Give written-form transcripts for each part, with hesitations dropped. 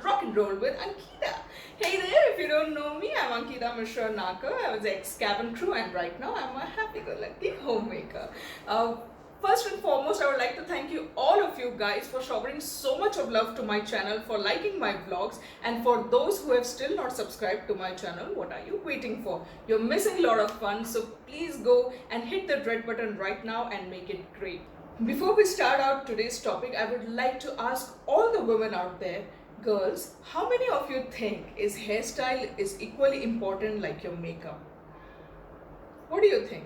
Rock and Roll with Ankita. Hey there, if you don't know me, I'm Ankita Mishra Naka. I was ex-cabin crew and right now I'm a happy-go-lucky homemaker. First and foremost, I would like to thank you, all of you guys, for showering so much of love to my channel, for liking my vlogs, and for those who have still not subscribed to my channel, what are you waiting for? You're missing a lot of fun, so please go and hit the red button right now and make it great. Before we start out today's topic, I would like to ask all the women out there, girls, how many of you think is hairstyle is equally important like your makeup? What do you think?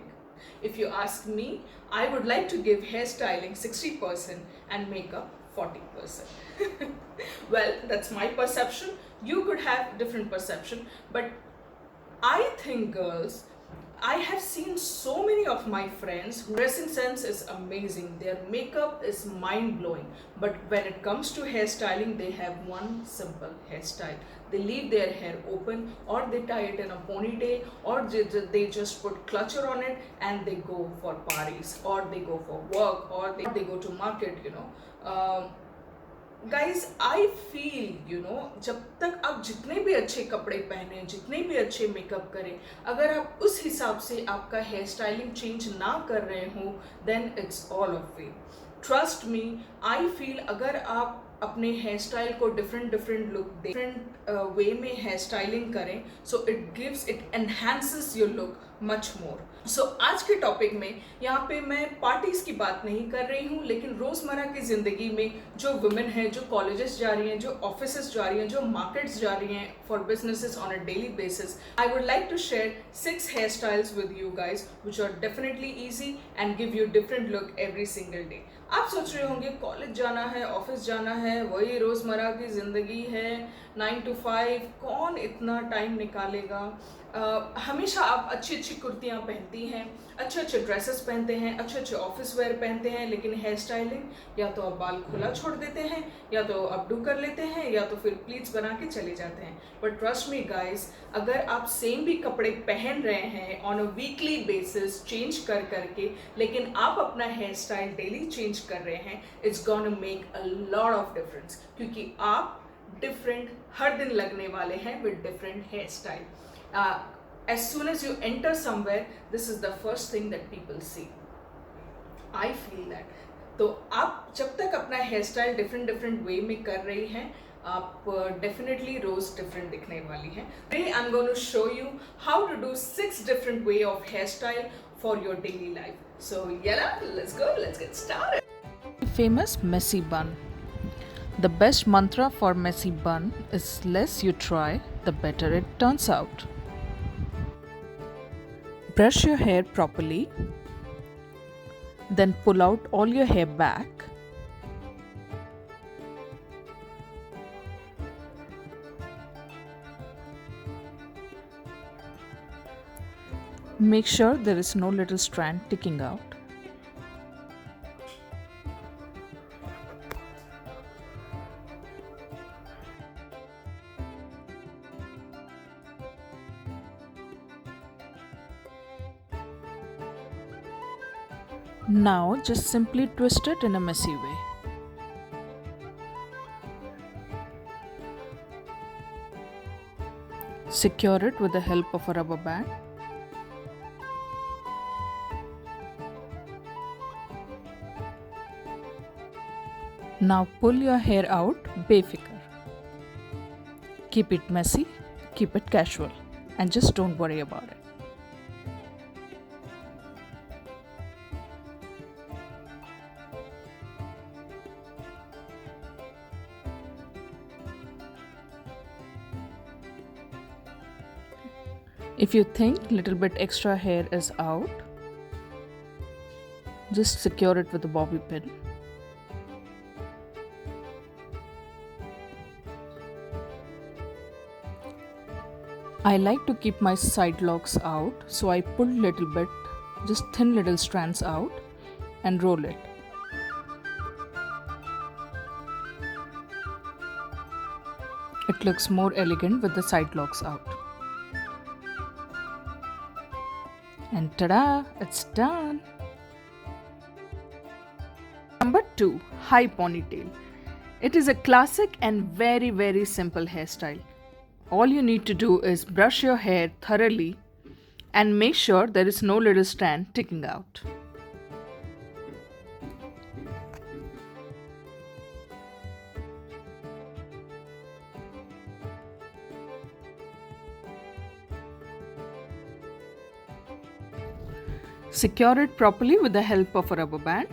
If you ask me, I would like to give hairstyling 60% and makeup 40%. Well, that's my perception. You could have different perception, but I think, girls, I have seen so many of my friends whose dressing sense is amazing. Their makeup is mind blowing. But when it comes to hairstyling, they have one simple hairstyle. They leave their hair open, or they tie it in a ponytail, or they just put clutcher on it and they go for parties, or they go for work, or they go to market. Guys I feel जब तक आप जितने भी अच्छे कपड़े पहने, जितने भी अच्छे मेकअप करें, अगर आप उस हिसाब से आपका हेयर स्टाइलिंग चेंज ना कर रहे हो, then it's all of way. Trust me, I feel अगर आप अपने हेयर स्टाइल को डिफरेंट लुक डिफरेंट वे में हेयर स्टाइलिंग करें, so it enhances your look much more. So आज के टॉपिक में यहाँ पे मैं पार्टीज की बात नहीं कर रही हूँ, लेकिन रोज़मर्रा की ज़िंदगी में जो वुमेन हैं, जो कॉलेजेस जा रही हैं, जो ऑफिसेस जा रही हैं, जो मार्केट्स जा रही हैं for businesses on a daily basis, I would like to share 6 hair styles with you guys which are definitely easy and give you different look every single day. आप सोच रहे होंगे कॉलेज जाना है, ऑफिस जाना है, वही रोज़मर्रा की ज़िंदगी है, 9 to 5, कौन इतना टाइम निकालेगा. हमेशा आप अच्छी अच्छी कुर्तियाँ पहनती हैं, अच्छे अच्छे ड्रेसेस पहनते हैं, अच्छे अच्छे ऑफिस वेयर पहनते हैं, लेकिन हेयर स्टाइलिंग या तो आप बाल खुला छोड़ देते हैं, या तो अपडू कर लेते हैं, या तो फिर प्लीट्स बना के चले जाते हैं. बट ट्रस्ट मी गाइस, अगर आप सेम भी कपड़े पहन रहे हैं on a weekly basis change कर करके, लेकिन आप अपना हेयर स्टाइल डेली चेंज कर रहे हैं, it's gonna make a lot of difference, क्योंकि आप डिफरेंट हर दिन लगने वाले हैं with different hair style. As soon as you enter somewhere, this is the first thing that people see. I feel that. तो आप जब तक अपना हेयर स्टाइल डिफरेंट वे में कर रही हैं, आप डेफिनेटली रोज डिफरेंट दिखने वाली हैं. Today I'm going to show you how to do 6 different way of hairstyle for your daily life. So yeah, let's go. Let's get started. Famous messy bun. The best mantra for messy bun is less you try, the better it turns out. Brush your hair properly, then pull out all your hair back. Make sure there is no little strand sticking out. Now just simply twist it in a messy way. Secure it with the help of a rubber band. Now pull your hair out befikar. Keep it messy, keep it casual, and just don't worry about it. If you think little bit extra hair is out, just secure it with a bobby pin. I like to keep my side locks out, so I pull little bit, just thin little strands out and roll it. It looks more elegant with the side locks out. And ta-da, it's done. Number 2, high ponytail. It is a classic and very, very simple hairstyle. All you need to do is brush your hair thoroughly and make sure there is no little strand sticking out. Secure it properly with the help of a rubber band.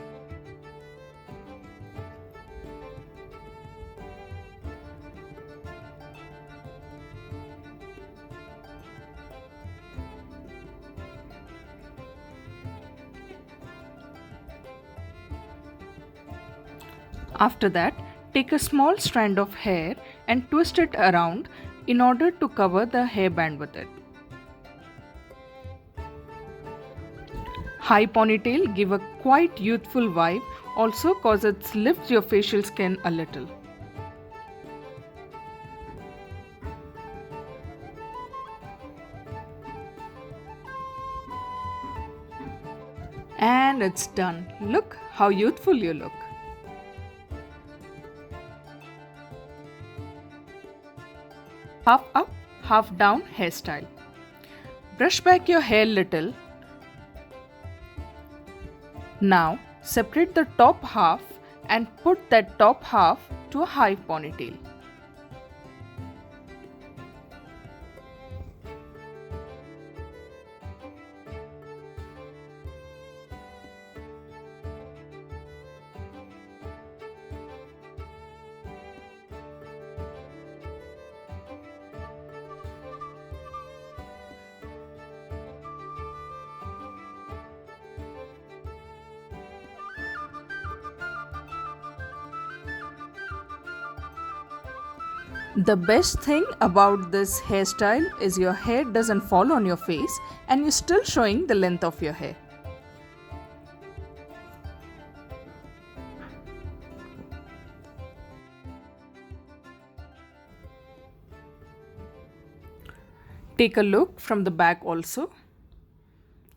After that, take a small strand of hair and twist it around in order to cover the hairband with it. High ponytail give a quite youthful vibe also cause it lifts your facial skin a little. And it's done. Look how youthful you look. Half up, half down hairstyle. Brush back your hair little. Now separate the top half and put that top half to a high ponytail. The best thing about this hairstyle is your hair doesn't fall on your face and you're still showing the length of your hair. Take a look from the back also.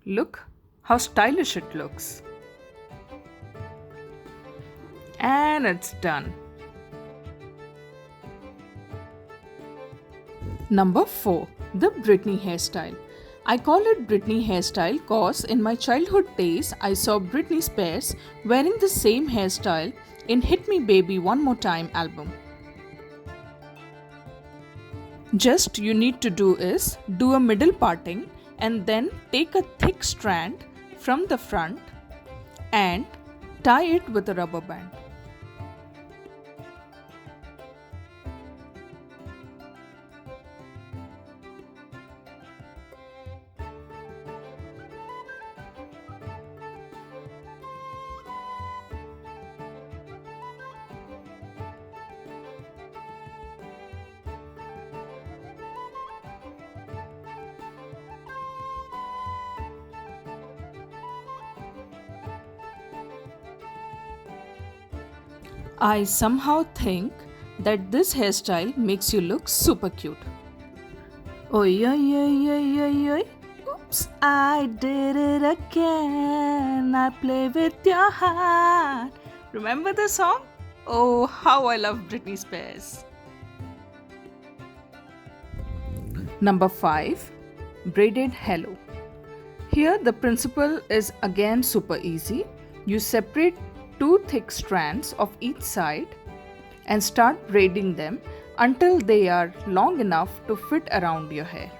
Look how stylish it looks. And it's done. Number 4. The Britney hairstyle. I call it Britney hairstyle cause in my childhood days I saw Britney Spears wearing the same hairstyle in Hit Me Baby One More Time album. Just you need to do is do a middle parting and then take a thick strand from the front and tie it with a rubber band. I somehow think that this hairstyle makes you look super cute. Oi, oi, oi, oi, oi, oi. Oops, I did it again. I play with your heart. Remember the song? Oh, how I love Britney Spears. Number 5. Braided Hello. Here the principle is again super easy. You separate 2 thick strands of each side and start braiding them until they are long enough to fit around your hair.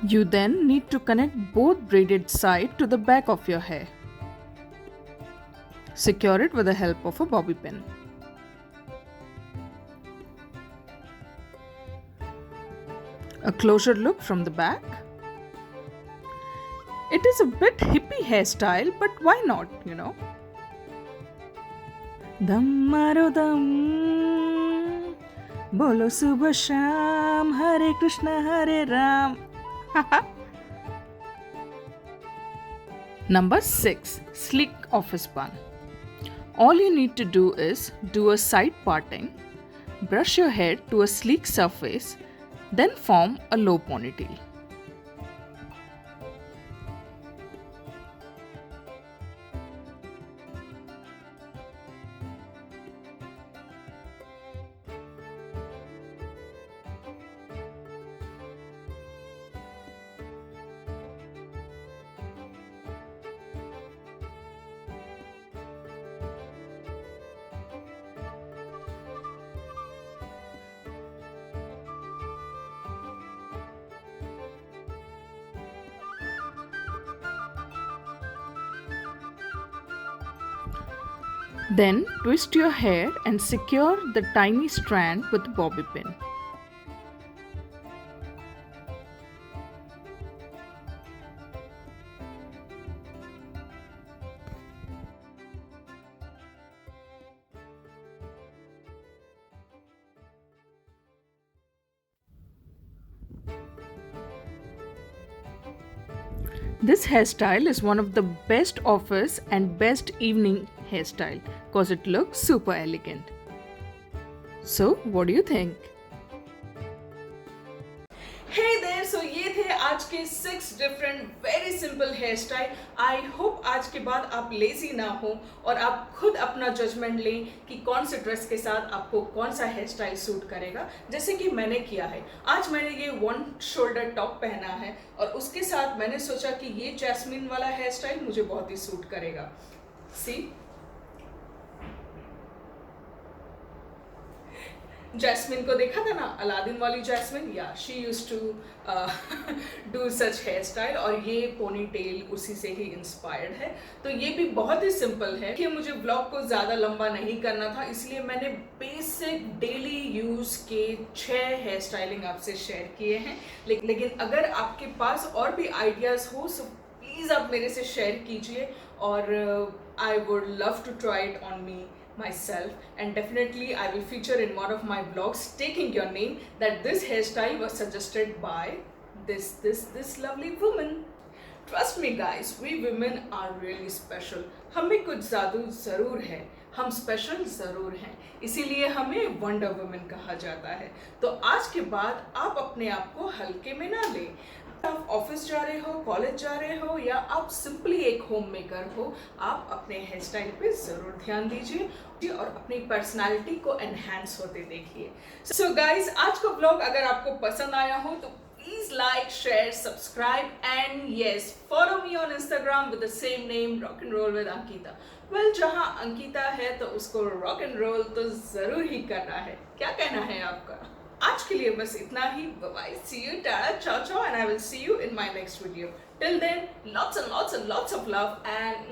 You then need to connect both braided side to the back of your hair. Secure it with the help of a bobby pin. A closer look from the back. It is a bit hippie hairstyle, but why not, you know? Dam maro dam, bolo subha sham, Hare Krishna Hare Ram. Number 6. Sleek office bun. All you need to do is do a side parting, brush your hair to a sleek surface, then form a low ponytail. Then twist your hair and secure the tiny strand with a bobby pin. This hairstyle is one of the best office and best evening hairstyle because it looks super elegant. So, what do you think? Hey there, so ये थे आज के 6 different very simple hair style. I hope आज के बाद आप lazy ना हो और आप खुद अपना जजमेंट लें कि कौन से ड्रेस के साथ आपको कौन सा हेयर स्टाइल सूट करेगा, जैसे कि मैंने किया है. आज मैंने ये 1 शोल्डर टॉप पहना है और उसके साथ मैंने सोचा कि ये जैस्मिन वाला हेयर स्टाइल मुझे बहुत ही सूट करेगा. सी, जैस्मिन को देखा था ना, अलादीन वाली जैस्मिन, या she used to do such hair style, और ये पोनी टेल उसी से ही इंस्पायर्ड है. तो ये भी बहुत ही सिंपल है कि मुझे ब्लॉग को ज़्यादा लंबा नहीं करना था, इसलिए मैंने बेसिक डेली यूज़ के 6 हेयर स्टाइलिंग आपसे शेयर किए हैं. लेकिन अगर आपके पास और भी आइडियाज़ हो सो प्लीज़ आप मेरे से शेयर कीजिए, और I would love to try it on me myself, and definitely I will feature in one of my vlogs taking your name that this hairstyle was suggested by this lovely woman. Trust me guys, we women are really special. हमें कुछ जादू ज़रूर है, हम special ज़रूर हैं, इसीलिए हमें वंडर वुमेन कहा जाता है. तो आज के बाद आप अपने आप को हल्के में ना लें. आप ऑफिस जा रहे हो, कॉलेज जा रहे हो, या आप सिंपली एक होम मेकर हो, आप अपने हेयर स्टाइल पे ज़रूर ध्यान दीजिए और अपनी पर्सनालिटी को एनहांस होते देखिए. सो गाइज, आज का ब्लॉग अगर आपको पसंद आया हो तो please like, share, subscribe, and yes, follow me on Instagram with the same name, rock and roll with Ankita. Well, जहाँ अंकिता है तो उसको रॉक एंड रोल तो ज़रूर ही करना है. क्या कहना है आपका? आज के लिए बस इतना ही. बाय, सी यू, टाटा, चाओ चाओ, and I will see you in my next video. Till then, lots and lots and lots of love and